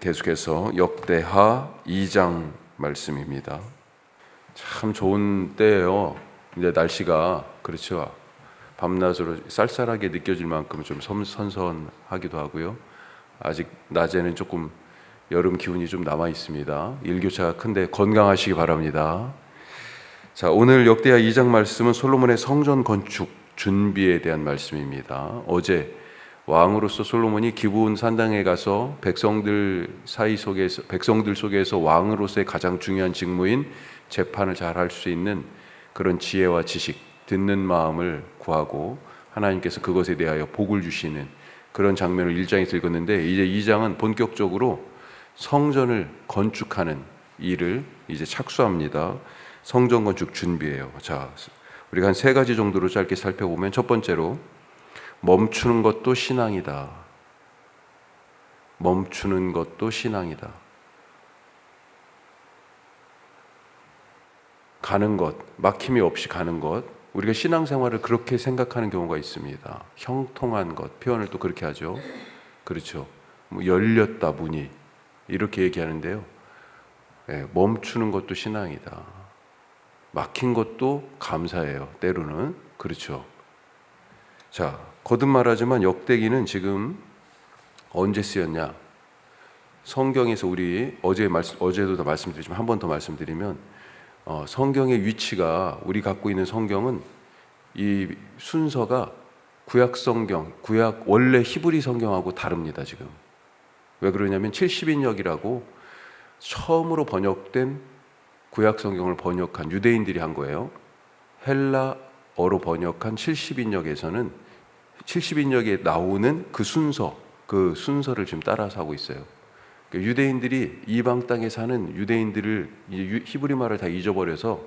계속해서 역대하 2장 말씀입니다. 참 좋은 때예요. 이제 날씨가 그렇죠. 밤낮으로 쌀쌀하게 느껴질 만큼 좀 선선하기도 하고요. 아직 낮에는 조금 여름 기운이 좀 남아 있습니다. 일교차가 큰데 건강하시기 바랍니다. 자, 오늘 역대하 2장 말씀은 솔로몬의 성전 건축 준비에 대한 말씀입니다. 어제 왕으로서 솔로몬이 기브온 산당에 가서 백성들 속에서 왕으로서의 가장 중요한 직무인 재판을 잘 할 수 있는 그런 지혜와 지식, 듣는 마음을 구하고 하나님께서 그것에 대하여 복을 주시는 그런 장면을 1장에서 읽었는데, 이제 2장은 본격적으로 성전을 건축하는 일을 이제 착수합니다. 성전 건축 준비예요. 자, 우리가 한 3가지 정도로 짧게 살펴보면, 첫 번째로 멈추는 것도 신앙이다. 멈추는 것도 신앙이다. 가는 것, 막힘이 없이 가는 것, 우리가 신앙생활을 그렇게 생각하는 경우가 있습니다. 형통한 것, 표현을 또 그렇게 하죠. 그렇죠. 뭐 열렸다 문이, 이렇게 얘기하는데요. 멈추는 것도 신앙이다. 막힌 것도 감사해요. 때로는. 그렇죠. 자, 거듭 말하지만 역대기는 지금 언제 쓰였냐? 성경에서 우리 어제도 다 말씀드리지만 한 번 더 말씀드리면, 성경의 위치가, 우리 갖고 있는 성경은 이 순서가 구약 원래 히브리 성경하고 다릅니다. 지금 왜 그러냐면 70인역이라고 처음으로 번역된 구약 성경을 번역한 유대인들이 한 거예요. 헬라어로 번역한 70인역에서는 70인역에 나오는 그 순서를 지금 따라서 하고 있어요. 유대인들이 이방 땅에 사는 유대인들을 이제 히브리 말을 다 잊어버려서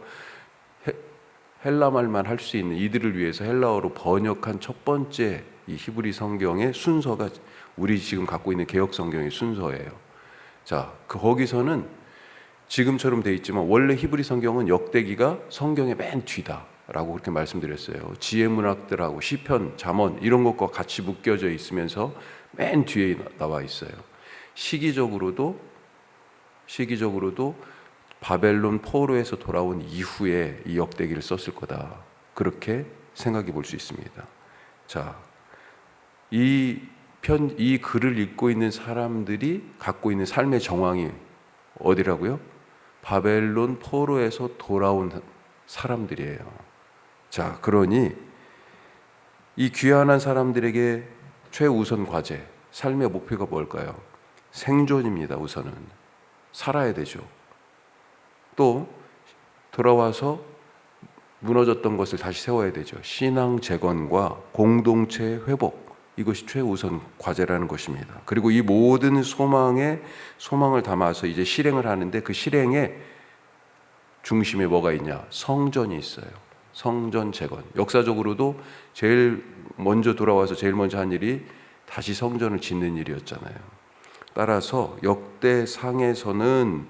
헬라 말만 할 수 있는 이들을 위해서 헬라어로 번역한 첫 번째 이 히브리 성경의 순서가 우리 지금 갖고 있는 개역 성경의 순서예요. 자, 거기서는 지금처럼 돼 있지만 원래 히브리 성경은 역대기가 성경의 맨 뒤다라고 그렇게 말씀드렸어요. 지혜 문학들하고 시편, 잠언 이런 것과 같이 묶여져 있으면서 맨 뒤에 나와 있어요. 시기적으로도 바벨론 포로에서 돌아온 이후에 이 역대기를 썼을 거다, 그렇게 생각해 볼 수 있습니다. 자, 이 글을 읽고 있는 사람들이 갖고 있는 삶의 정황이 어디라고요? 바벨론 포로에서 돌아온 사람들이에요. 자, 그러니 이 귀환한 사람들에게 최우선 과제, 삶의 목표가 뭘까요? 생존입니다. 우선은 살아야 되죠. 또 돌아와서 무너졌던 것을 다시 세워야 되죠. 신앙 재건과 공동체 회복, 이것이 최우선 과제라는 것입니다. 그리고 이 모든 소망을 담아서 이제 실행을 하는데, 그 실행의 중심에 뭐가 있냐? 성전이 있어요. 성전 재건. 역사적으로도 제일 먼저 돌아와서 제일 먼저 한 일이 다시 성전을 짓는 일이었잖아요. 따라서 역대상에서는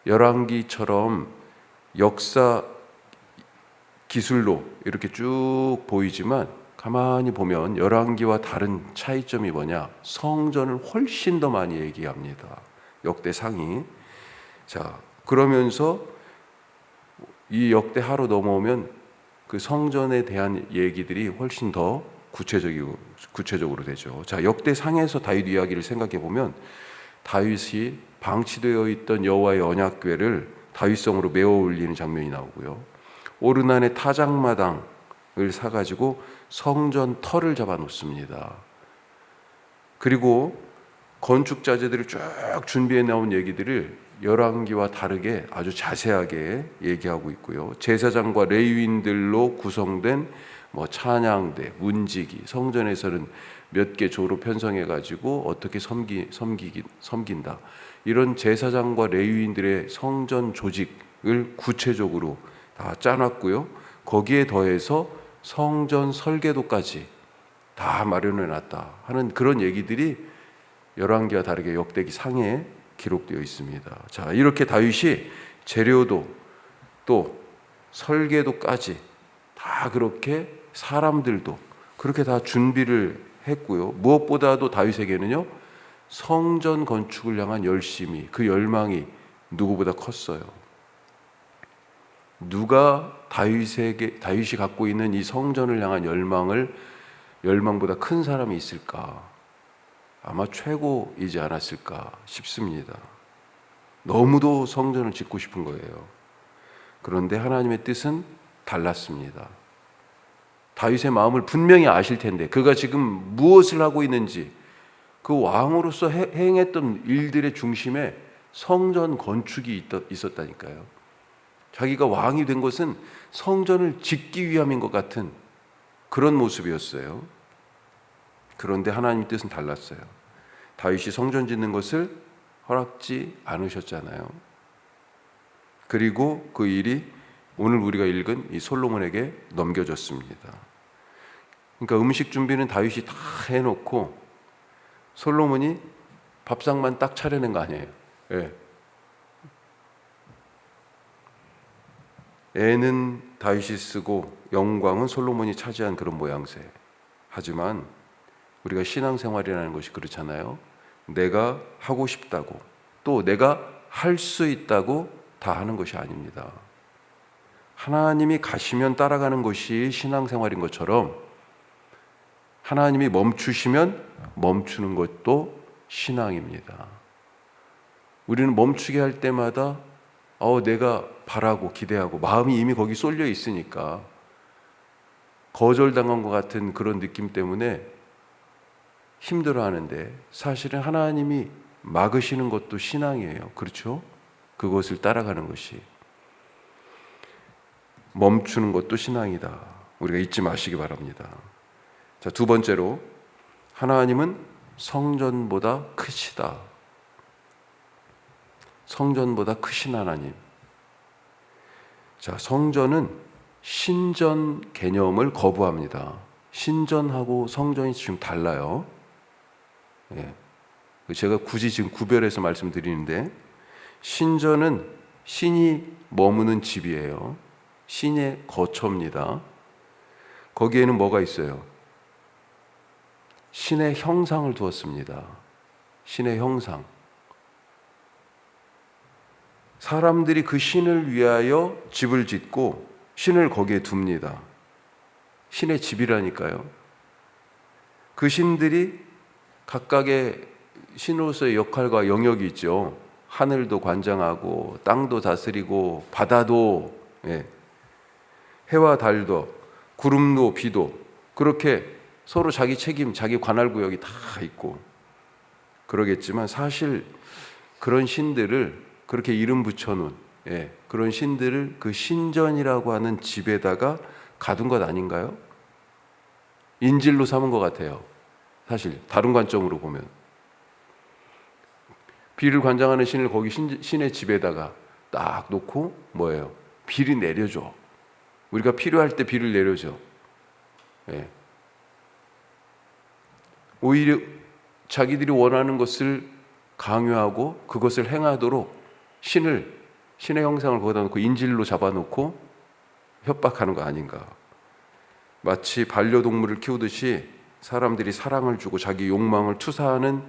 열왕기처럼 역사 기술로 이렇게 쭉 보이지만, 가만히 보면 열왕기와 다른 차이점이 뭐냐? 성전을 훨씬 더 많이 얘기합니다. 역대상이. 자, 그러면서 이 역대하로 넘어오면 그 성전에 대한 얘기들이 훨씬 더 구체적으로 되죠. 자, 역대상에서 다윗 이야기를 생각해 보면, 다윗이 방치되어 있던 여호와의 언약궤를 다윗성으로 메어 올리는 장면이 나오고요. 오르난의 타작마당을 사가지고 성전 터를 잡아 놓습니다. 그리고 건축 자재들을 쭉 준비해 나온 얘기들을 열왕기와 다르게 아주 자세하게 얘기하고 있고요. 제사장과 레위인들로 구성된 찬양대, 문지기, 성전에서는 몇 개 조로 편성해 가지고 어떻게 섬긴다, 이런 제사장과 레위인들의 성전 조직을 구체적으로 다 짜놨고요. 거기에 더해서 성전 설계도까지 다 마련해 놨다 하는 그런 얘기들이 열왕기와 다르게 역대기 상에 기록되어 있습니다. 자, 이렇게 다윗이 재료도 또 설계도까지 다 그렇게, 사람들도 그렇게 다 준비를 했고요. 무엇보다도 다윗에게는요, 성전 건축을 향한 열심이, 그 열망이 누구보다 컸어요. 누가 다윗이 갖고 있는 이 성전을 향한 열망보다 큰 사람이 있을까? 아마 최고이지 않았을까 싶습니다. 너무도 성전을 짓고 싶은 거예요. 그런데 하나님의 뜻은 달랐습니다. 다윗의 마음을 분명히 아실 텐데 그가 지금 무엇을 하고 있는지, 그 왕으로서 행했던 일들의 중심에 성전 건축이 있었다니까요. 자기가 왕이 된 것은 성전을 짓기 위함인 것 같은 그런 모습이었어요. 그런데 하나님의 뜻은 달랐어요. 다윗이 성전 짓는 것을 허락지 않으셨잖아요. 그리고 그 일이 오늘 우리가 읽은 이 솔로몬에게 넘겨졌습니다. 그러니까 음식 준비는 다윗이 다 해놓고 솔로몬이 밥상만 딱 차려낸 거 아니에요. 예. 애는 다윗이 쓰고 영광은 솔로몬이 차지한 그런 모양새. 하지만 우리가 신앙생활이라는 것이 그렇잖아요. 내가 하고 싶다고, 또 내가 할 수 있다고 다 하는 것이 아닙니다. 하나님이 가시면 따라가는 것이 신앙생활인 것처럼 하나님이 멈추시면 멈추는 것도 신앙입니다. 우리는 멈추게 할 때마다 내가 바라고 기대하고 마음이 이미 거기 쏠려 있으니까 거절당한 것 같은 그런 느낌 때문에 힘들어하는데, 사실은 하나님이 막으시는 것도 신앙이에요. 그렇죠? 그것을 따라가는 것이, 멈추는 것도 신앙이다. 우리가 잊지 마시기 바랍니다. 자, 두 번째로, 하나님은 성전보다 크시다. 성전보다 크신 하나님. 자, 성전은 신전 개념을 거부합니다. 신전하고 성전이 지금 달라요. 예. 제가 굳이 지금 구별해서 말씀드리는데, 신전은 신이 머무는 집이에요. 신의 거처입니다. 거기에는 뭐가 있어요? 신의 형상을 두었습니다. 신의 형상. 사람들이 그 신을 위하여 집을 짓고 신을 거기에 둡니다. 신의 집이라니까요. 그 신들이 각각의 신으로서의 역할과 영역이 있죠. 하늘도 관장하고 땅도 다스리고 바다도, 해와 달도, 구름도 비도, 그렇게 서로 자기 책임, 자기 관할 구역이 다 있고 그러겠지만, 사실 그런 신들을 그렇게 이름 붙여놓은, 그런 신들을 그 신전이라고 하는 집에다가 가둔 것 아닌가요? 인질로 삼은 것 같아요. 사실 다른 관점으로 보면 비를 관장하는 신을 거기 신의 집에다가 딱 놓고 뭐예요? 비를 내려줘. 우리가 필요할 때 비를 내려줘. 오히려 자기들이 원하는 것을 강요하고 그것을 행하도록 신의 형상을 거기다 놓고 인질로 잡아놓고 협박하는 거 아닌가. 마치 반려동물을 키우듯이 사람들이 사랑을 주고 자기 욕망을 투사하는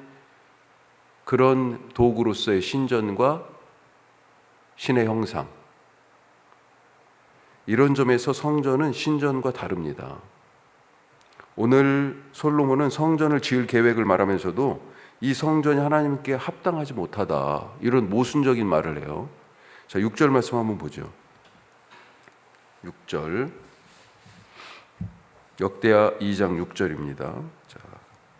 그런 도구로서의 신전과 신의 형상. 이런 점에서 성전은 신전과 다릅니다. 오늘 솔로몬은 성전을 지을 계획을 말하면서도 이 성전이 하나님께 합당하지 못하다, 이런 모순적인 말을 해요. 자, 6절 말씀 한번 보죠. 6절, 역대하 2장 6절입니다. 자,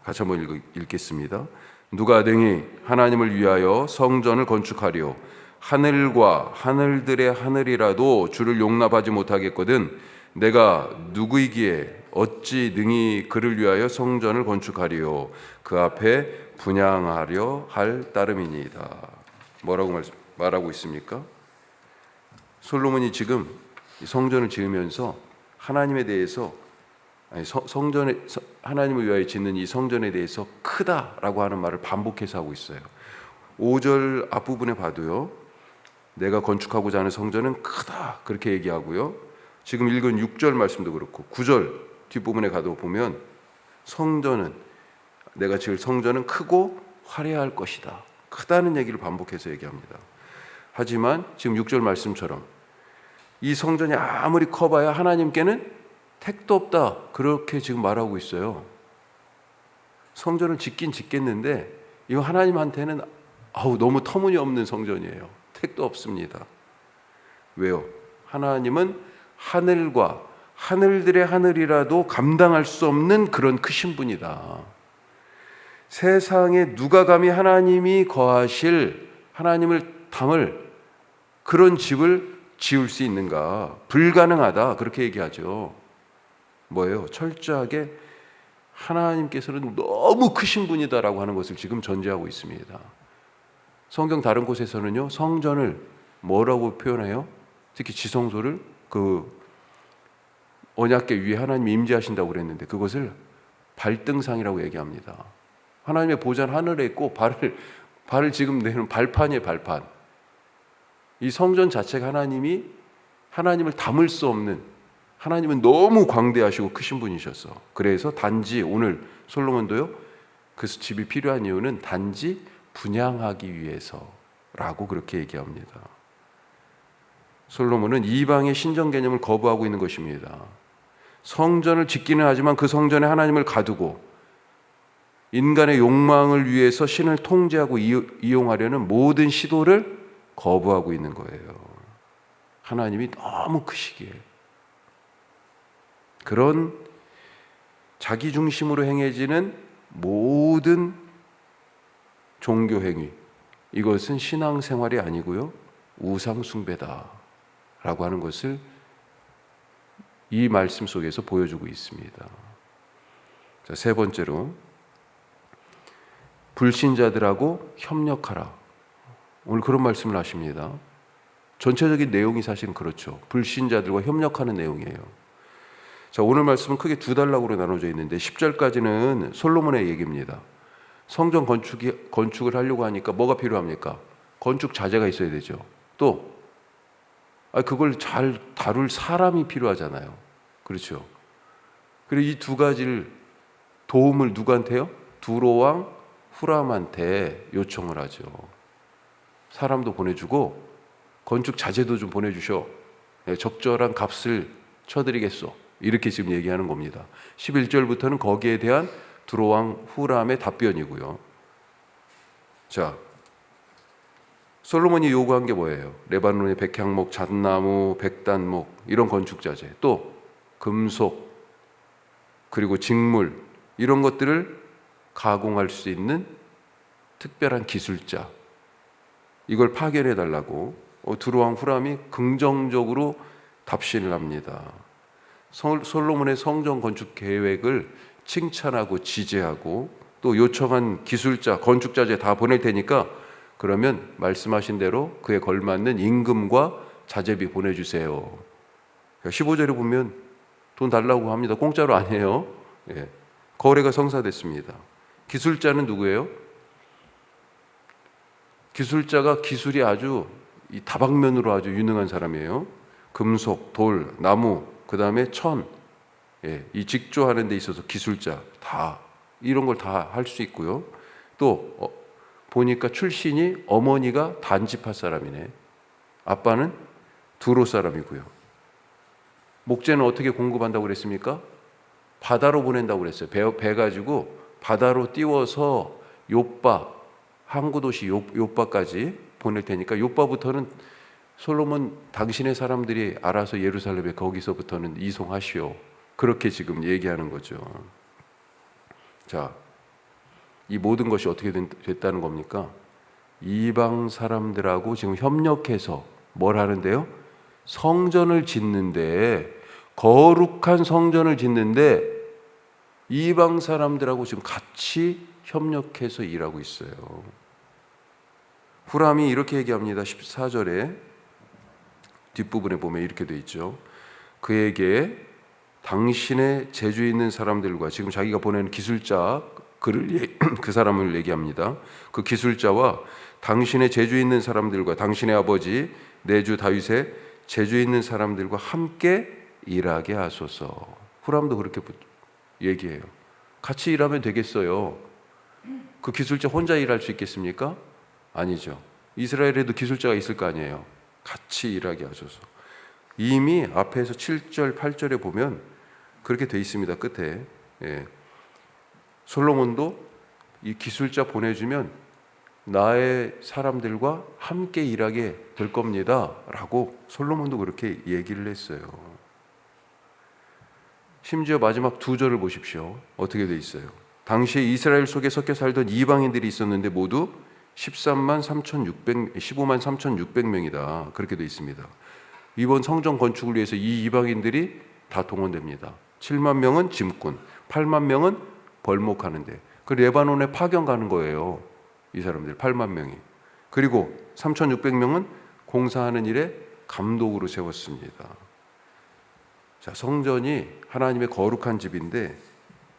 같이 한번 읽겠습니다. 누가 능히 하나님을 위하여 성전을 건축하리요? 하늘과 하늘들의 하늘이라도 주를 용납하지 못하겠거든 내가 누구이기에 어찌 능히 그를 위하여 성전을 건축하리요? 그 앞에 분향하려 할 따름이니이다. 뭐라고 말하고 있습니까? 솔로몬이 지금 성전을 지으면서 하나님에 대해서, 하나님을 위하여 짓는 이 성전에 대해서 크다라고 하는 말을 반복해서 하고 있어요. 5절 앞부분에 봐도요, 내가 건축하고자 하는 성전은 크다 그렇게 얘기하고요, 지금 읽은 6절 말씀도 그렇고 9절 뒷부분에 가도 보면 내가 지을 성전은 크고 화려할 것이다. 크다는 얘기를 반복해서 얘기합니다. 하지만 지금 6절 말씀처럼 이 성전이 아무리 커봐야 하나님께는 택도 없다. 그렇게 지금 말하고 있어요. 성전을 짓긴 짓겠는데 이거 하나님한테는 너무 터무니없는 성전이에요. 택도 없습니다. 왜요? 하나님은 하늘과 하늘들의 하늘이라도 감당할 수 없는 그런 크신 분이다. 세상에 누가 감히 하나님이 거하실, 하나님을 담을 그런 집을 지을 수 있는가? 불가능하다. 그렇게 얘기하죠. 뭐예요? 철저하게 하나님께서는 너무 크신 분이다라고 하는 것을 지금 전제하고 있습니다. 성경 다른 곳에서는요, 성전을 뭐라고 표현해요? 특히 지성소를 언약궤 위에 하나님이 임재하신다고 그랬는데 그것을 발등상이라고 얘기합니다. 하나님의 보좌는 하늘에 있고 발을 지금 내는 발판이에요, 발판. 이 성전 자체가 하나님을 담을 수 없는, 하나님은 너무 광대하시고 크신 분이셔서, 그래서 단지 오늘 솔로몬도요, 그 집이 필요한 이유는 단지 분향하기 위해서라고 그렇게 얘기합니다. 솔로몬은 이방의 신전 개념을 거부하고 있는 것입니다. 성전을 짓기는 하지만 그 성전에 하나님을 가두고 인간의 욕망을 위해서 신을 통제하고 이용하려는 모든 시도를 거부하고 있는 거예요. 하나님이 너무 크시기에. 그런 자기 중심으로 행해지는 모든 종교 행위, 이것은 신앙생활이 아니고요, 우상 숭배다라고 하는 것을 이 말씀 속에서 보여주고 있습니다. 자, 세 번째로 불신자들하고 협력하라. 오늘 그런 말씀을 하십니다. 전체적인 내용이 사실은 그렇죠. 불신자들과 협력하는 내용이에요. 자, 오늘 말씀은 크게 두 단락으로 나눠져 있는데 10절까지는 솔로몬의 얘기입니다. 성전 건축을 하려고 하니까 뭐가 필요합니까? 건축 자재가 있어야 되죠. 또 그걸 잘 다룰 사람이 필요하잖아요. 그렇죠. 그리고 이 두 가지를 도움을 누구한테요? 두로왕 후람한테 요청을 하죠. 사람도 보내주고 건축 자재도 좀 보내주셔. 적절한 값을 쳐드리겠소. 이렇게 지금 얘기하는 겁니다. 11절부터는 거기에 대한 두로왕 후람의 답변이고요. 자, 솔로몬이 요구한 게 뭐예요? 레바논의 백향목, 잣나무, 백단목 이런 건축 자재, 또 금속, 그리고 직물 이런 것들을 가공할 수 있는 특별한 기술자, 이걸 파견해 달라고 두로왕 후람이 긍정적으로 답신을 합니다. 솔로몬의 성전 건축 계획을 칭찬하고 지지하고 또 요청한 기술자, 건축자재 다 보낼 테니까 그러면 말씀하신 대로 그에 걸맞는 임금과 자재비 보내주세요. 15절에 보면 돈 달라고 합니다. 공짜로 아니에요. 거래가 성사됐습니다. 기술자는 누구예요? 기술자가 기술이 아주 이 다방면으로 아주 유능한 사람이에요. 금속, 돌, 나무, 그 다음에 천, 이 직조하는 데 있어서 기술자 다 이런 걸 다 할 수 있고요. 또 보니까 출신이 어머니가 단지파 사람이네. 아빠는 두로 사람이고요. 목재는 어떻게 공급한다고 그랬습니까? 바다로 보낸다고 그랬어요. 배 가지고 바다로 띄워서 요빠, 항구도시 요빠까지 보낼 테니까 요빠부터는 솔로몬 당신의 사람들이 알아서 예루살렘에 거기서부터는 이송하시오. 그렇게 지금 얘기하는 거죠. 자, 이 모든 것이 어떻게 됐다는 겁니까? 이방 사람들하고 지금 협력해서 뭘 하는데요? 성전을 짓는데, 거룩한 성전을 짓는데 이방 사람들하고 지금 같이 협력해서 일하고 있어요. 후람이 이렇게 얘기합니다. 14절에 뒷부분에 보면 이렇게 돼 있죠. 그에게 당신의 재주 있는 사람들과, 지금 자기가 보내는 기술자 그 사람을 얘기합니다. 그 기술자와 당신의 재주 있는 사람들과 당신의 아버지 내 주 다윗의 재주 있는 사람들과 함께 일하게 하소서. 후람도 그렇게 얘기해요. 같이 일하면 되겠어요. 그 기술자 혼자 일할 수 있겠습니까? 아니죠. 이스라엘에도 기술자가 있을 거 아니에요. 같이 일하게 하셔서. 이미 앞에서 7절, 8절에 보면 그렇게 돼 있습니다. 끝에. 예. 솔로몬도 이 기술자 보내주면 나의 사람들과 함께 일하게 될 겁니다 라고 솔로몬도 그렇게 얘기를 했어요. 심지어 마지막 2절을 보십시오. 어떻게 돼 있어요? 당시에 이스라엘 속에 섞여 살던 이방인들이 있었는데 모두 15만 3,600명이다. 그렇게 돼 있습니다. 이번 성전 건축을 위해서 이 이방인들이 다 동원됩니다. 7만 명은 짐꾼, 8만 명은 벌목하는데 그 레바논에 파견 가는 거예요. 이 사람들 8만 명이. 그리고 3,600명은 공사하는 일에 감독으로 세웠습니다. 자, 성전이 하나님의 거룩한 집인데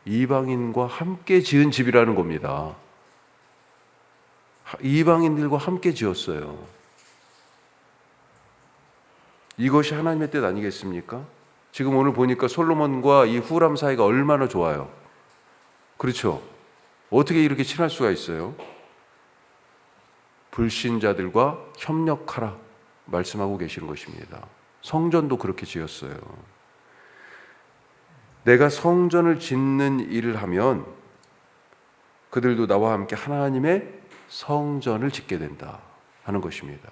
이방인과 함께 지은 집이라는 겁니다. 이방인들과 함께 지었어요. 이것이 하나님의 뜻 아니겠습니까? 지금 오늘 보니까 솔로몬과 이 후람 사이가 얼마나 좋아요. 그렇죠? 어떻게 이렇게 친할 수가 있어요? 불신자들과 협력하라 말씀하고 계시는 것입니다. 성전도 그렇게 지었어요. 내가 성전을 짓는 일을 하면 그들도 나와 함께 하나님의 성전을 짓게 된다 하는 것입니다.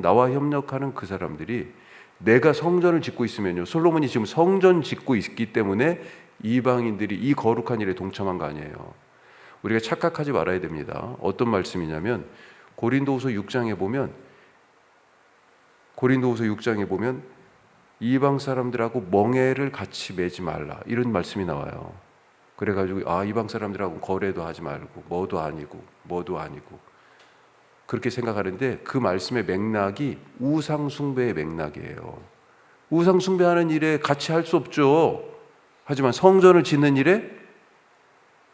나와 협력하는 그 사람들이 내가 성전을 짓고 있으면요. 솔로몬이 지금 성전 짓고 있기 때문에 이방인들이 이 거룩한 일에 동참한 거 아니에요. 우리가 착각하지 말아야 됩니다. 어떤 말씀이냐면 고린도후서 6장에 보면 이방 사람들하고 멍에를 같이 매지 말라 이런 말씀이 나와요. 그래가지고 이방 사람들하고 거래도 하지 말고 뭐도 아니고 그렇게 생각하는데 그 말씀의 맥락이 우상 숭배의 맥락이에요. 우상 숭배하는 일에 같이 할 수 없죠. 하지만 성전을 짓는 일에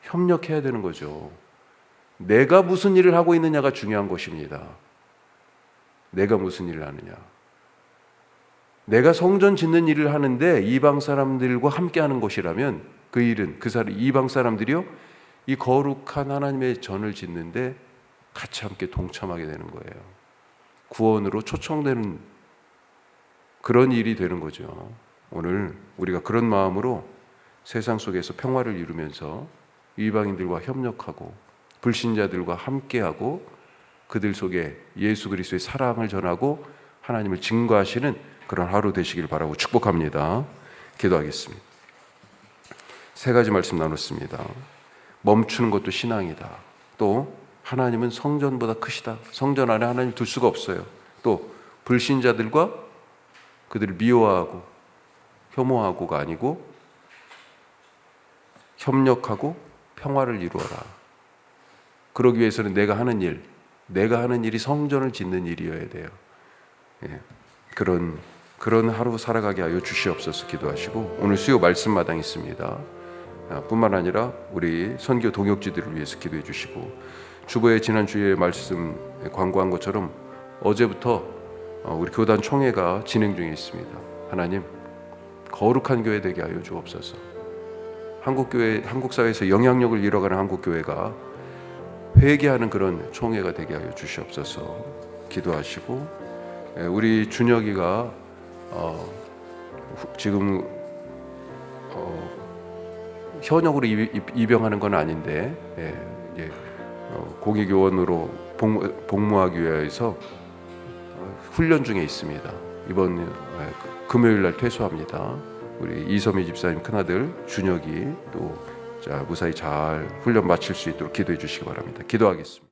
협력해야 되는 거죠. 내가 무슨 일을 하고 있느냐가 중요한 것입니다. 내가 무슨 일을 하느냐. 내가 성전 짓는 일을 하는데 이방 사람들과 함께 하는 것이라면 그 일은 이방 사람들이요 이 거룩한 하나님의 전을 짓는데 같이 함께 동참하게 되는 거예요. 구원으로 초청되는 그런 일이 되는 거죠. 오늘 우리가 그런 마음으로 세상 속에서 평화를 이루면서 이방인들과 협력하고 불신자들과 함께하고 그들 속에 예수 그리스도의 사랑을 전하고 하나님을 증거하시는 그런 하루 되시길 바라고 축복합니다. 기도하겠습니다. 3가지 말씀 나눴습니다. 멈추는 것도 신앙이다. 또 하나님은 성전보다 크시다. 성전 안에 하나님 둘 수가 없어요. 또 불신자들과 그들을 미워하고 혐오하고가 아니고 협력하고 평화를 이루어라. 그러기 위해서는 내가 하는 일이 성전을 짓는 일이어야 돼요. 예, 그런 하루 살아가게 하여 주시옵소서 기도하시고 오늘 수요 말씀마당 있습니다. 뿐만 아니라 우리 선교 동역지들을 위해서 기도해 주시고 주보의 지난주에 말씀 광고한 것처럼 어제부터 우리 교단 총회가 진행 중에 있습니다. 하나님 거룩한 교회 되게 하여 주옵소서. 한국 사회에서 영향력을 잃어가는 한국교회가 회개하는 그런 총회가 되게 하여 주시옵소서 기도하시고 우리 준혁이가 지금 현역으로 입영하는 건 아닌데 공익요원으로 복무하기 위해서 훈련 중에 있습니다. 이번 금요일 날 퇴소합니다. 우리 이섬희 집사님 큰아들 준혁이 또 무사히 잘 훈련 마칠 수 있도록 기도해 주시기 바랍니다. 기도하겠습니다.